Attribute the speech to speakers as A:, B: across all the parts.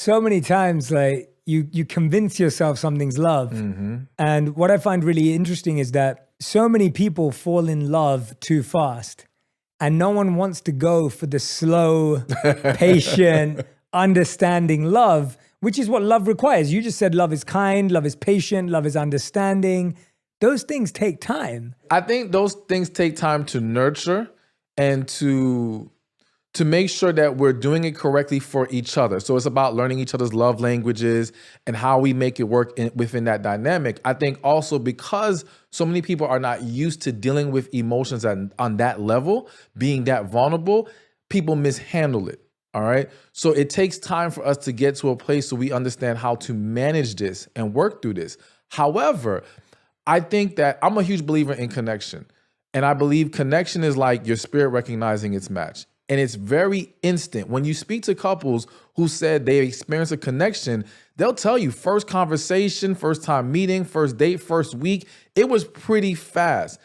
A: so many times, like you convince yourself something's love.
B: Mm-hmm.
A: And what I find really interesting is that so many people fall in love too fast, and no one wants to go for the slow, patient, understanding love, which is what love requires. You just said love is kind, love is patient, love is understanding. Those things take time.
B: I think those things take time to nurture and to make sure that we're doing it correctly for each other. So it's about learning each other's love languages and how we make it work within that dynamic. I think also because so many people are not used to dealing with emotions on that level, being that vulnerable, people mishandle it. All right. So it takes time for us to get to a place so we understand how to manage this and work through this. However, I think that I'm a huge believer in connection. And I believe connection is like your spirit recognizing its match. And it's very instant. When you speak to couples who said they experienced a connection, they'll tell you first conversation, first time meeting, first date, first week, it was pretty fast.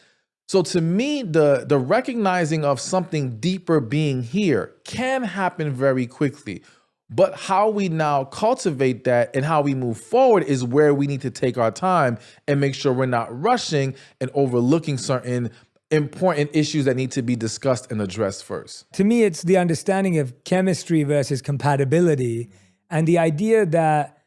B: So to me, the recognizing of something deeper being here can happen very quickly. But how we now cultivate that and how we move forward is where we need to take our time and make sure we're not rushing and overlooking certain important issues that need to be discussed and addressed first.
A: To me, it's the understanding of chemistry versus compatibility, and the idea that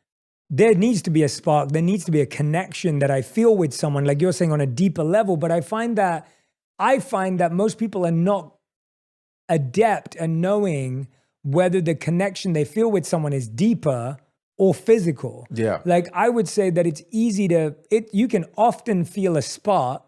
A: there needs to be a spark, there needs to be a connection that I feel with someone, like you're saying, on a deeper level. But I find that most people are not adept at knowing whether the connection they feel with someone is deeper or physical.
B: Yeah.
A: Like I would say that it's easy you can often feel a spark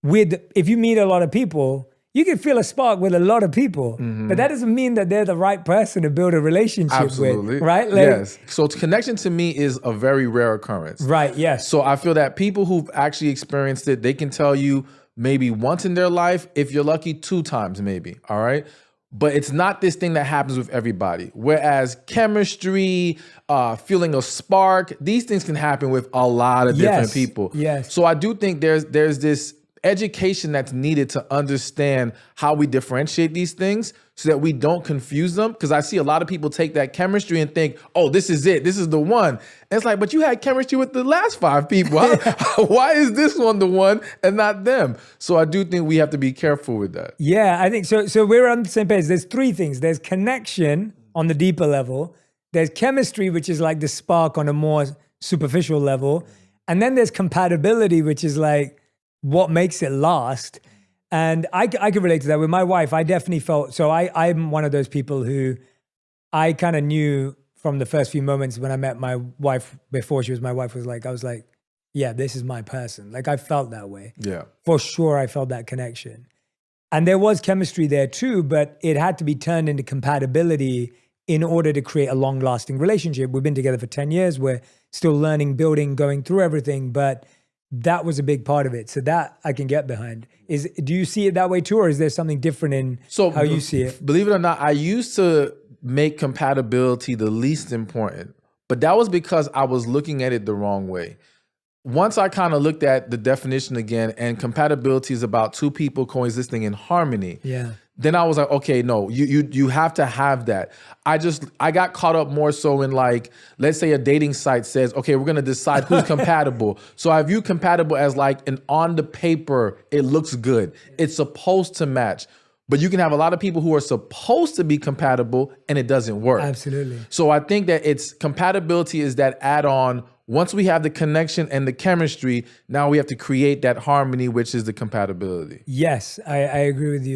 A: if you meet a lot of people. You can feel a spark with a lot of people, but that doesn't mean that they're the right person to build a relationship with, right? Like,
B: yes. So connection to me is a very rare occurrence.
A: Right, yes.
B: So I feel that people who've actually experienced it, they can tell you maybe once in their life, if you're lucky, 2 times maybe, all right? But it's not this thing that happens with everybody. Whereas chemistry, feeling a spark, these things can happen with a lot of different people.
A: Yes.
B: So I do think there's this education that's needed to understand how we differentiate these things so that we don't confuse them. Because I see a lot of people take that chemistry and think, oh, this is it. This is the one. And it's like, but you had chemistry with the last 5 people. Why is this one the one and not them? So I do think we have to be careful with that.
A: Yeah, I think so. So we're on the same page. There's 3 things. There's connection on the deeper level. There's chemistry, which is like the spark on a more superficial level. And then there's compatibility, which is like what makes it last. And I can relate to that. With my wife, I definitely felt, so I'm one of those people who I kind of knew from the first few moments when I met my wife, before she was my wife, I was like, yeah, this is my person. Like I felt that way.
B: Yeah.
A: For sure, I felt that connection. And there was chemistry there too, but it had to be turned into compatibility in order to create a long-lasting relationship. We've been together for 10 years. We're still learning, building, going through everything, but that was a big part of it. So that I can get behind. Do you see it that way too, or is there something different in how you see it?
B: Believe it or not, I used to make compatibility the least important, but that was because I was looking at it the wrong way. Once I kind of looked at the definition again, and compatibility is about 2 people coexisting in harmony.
A: Yeah.
B: Then I was like, okay, no, you have to have that. I got caught up more so in, like, let's say a dating site says, okay, we're gonna decide who's compatible. So I view compatible as like an on the paper, it looks good. It's supposed to match. But you can have a lot of people who are supposed to be compatible and it doesn't work.
A: Absolutely.
B: So I think that compatibility is that add-on. Once we have the connection and the chemistry, now we have to create that harmony, which is the compatibility.
A: Yes, I agree with you.